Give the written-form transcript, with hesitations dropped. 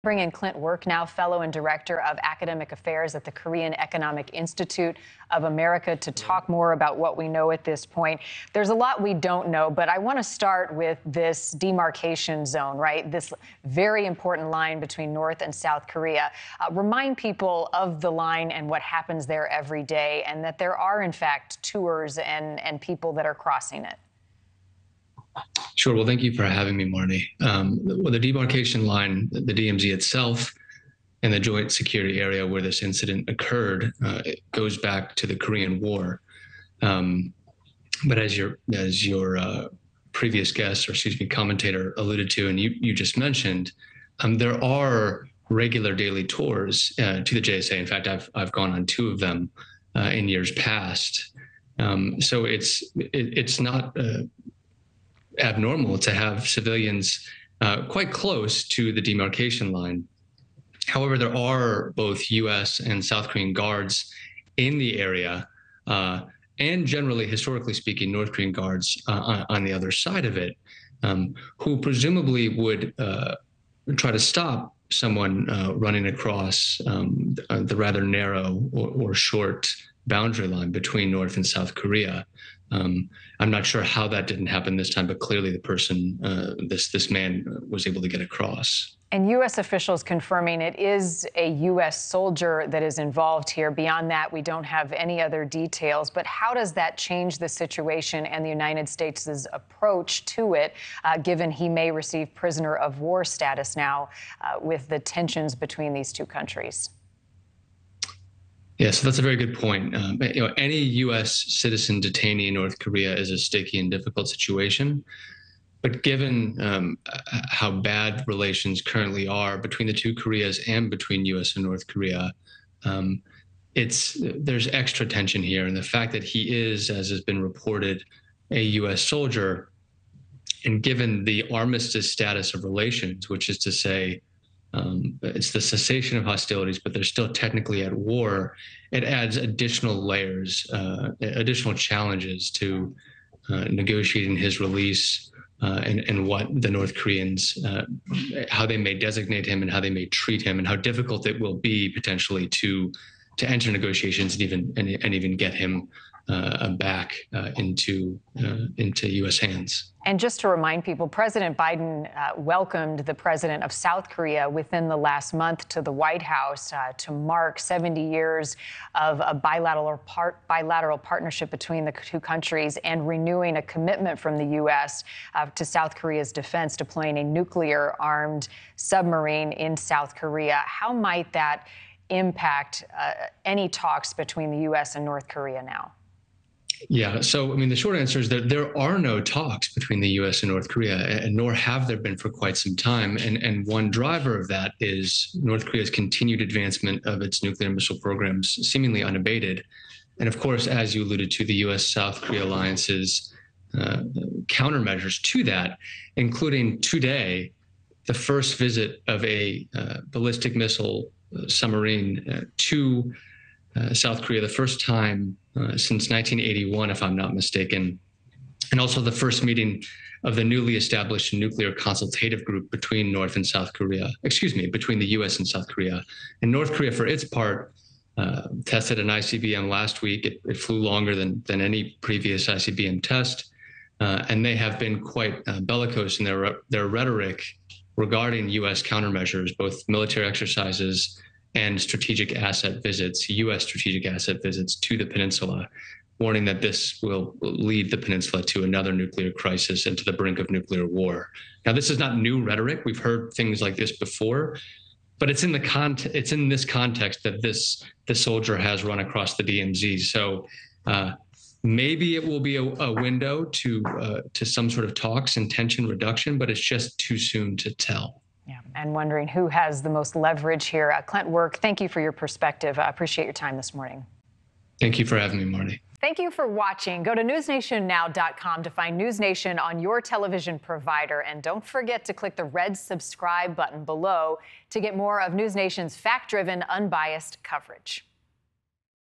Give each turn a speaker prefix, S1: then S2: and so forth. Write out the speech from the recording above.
S1: Bring in Clint Work now, fellow and director of academic affairs at the Korean Economic Institute of America, to talk more about what we know at this point. There's a lot we don't know, but I want to start with this demarcation zone, right? This very important line between North and South Korea. Remind people of the line and what happens there every day, and that there are, in fact, tours and people that are crossing it.
S2: Sure. Well, thank you for having me, Marni. Well, the demarcation line, the DMZ itself, and the joint security area where this incident occurred, it goes back to the Korean War. But as your previous guest, or excuse me, commentator alluded to, and you just mentioned, there are regular daily tours to the JSA. In fact, I've gone on 2 of them in years past. So it's not abnormal to have civilians quite close to the demarcation line. However, there are both U.S. and South Korean guards in the area, and generally, historically speaking, North Korean guards on the other side of it, who presumably would try to stop someone running across the rather narrow or short boundary line between North and South Korea. I'm not sure how that didn't happen this time, but clearly the person, this man, was able to get across.
S1: And U.S. officials confirming it is a U.S. soldier that is involved here. Beyond that, we don't have any other details. But how does that change the situation and the United States' approach to it, given he may receive prisoner of war status now with the tensions between these 2 countries?
S2: Yeah, so that's a very good point. Any U.S. citizen detainee in North Korea is a sticky and difficult situation. But given how bad relations currently are between the 2 Koreas and between U.S. and North Korea, there's extra tension here. And the fact that he is, as has been reported, a U.S. soldier, and given the armistice status of relations, which is to say, it's the cessation of hostilities, but they're still technically at war, it adds additional layers, additional challenges to negotiating his release and what the North Koreans, how they may designate him and how they may treat him, and how difficult it will be potentially to enter negotiations and even get him back into U.S. hands.
S1: And just to remind people, President Biden welcomed the president of South Korea within the last month to the White House to mark 70 years of a bilateral partnership between the 2 countries, and renewing a commitment from the U.S. To South Korea's defense, deploying a nuclear-armed submarine in South Korea. How might that impact any talks between the U.S. and North Korea now?
S2: Yeah, so I mean, the short answer is that there are no talks between the U.S. and North Korea, and nor have there been for quite some time. And one driver of that is North Korea's continued advancement of its nuclear missile programs, seemingly unabated. And of course, as you alluded to, the U.S.-South Korea alliance's countermeasures to that, including today, the first visit of a ballistic missile submarine to South Korea, the first time since 1981, if I'm not mistaken, and also the first meeting of the newly established nuclear consultative group between North and South Korea, between the U.S. and South Korea. And North Korea, for its part, tested an ICBM last week. It flew longer than any previous ICBM test, and they have been quite bellicose in their rhetoric regarding U.S. countermeasures, both military exercises and strategic asset visits, U.S. strategic asset visits to the peninsula, warning that this will lead the peninsula to another nuclear crisis and to the brink of nuclear war. Now, this is not new rhetoric. We've heard things like this before, but it's in this context that this soldier has run across the DMZ. So maybe it will be a window to some sort of talks and tension reduction, but it's just too soon to tell.
S1: Yeah, and wondering who has the most leverage here. Clint Work, thank you for your perspective. I appreciate your time this morning.
S2: Thank you for having me, Marni.
S1: Thank you for watching. Go to NewsNationNow.com to find NewsNation on your television provider. And don't forget to click the red subscribe button below to get more of NewsNation's fact-driven, unbiased coverage.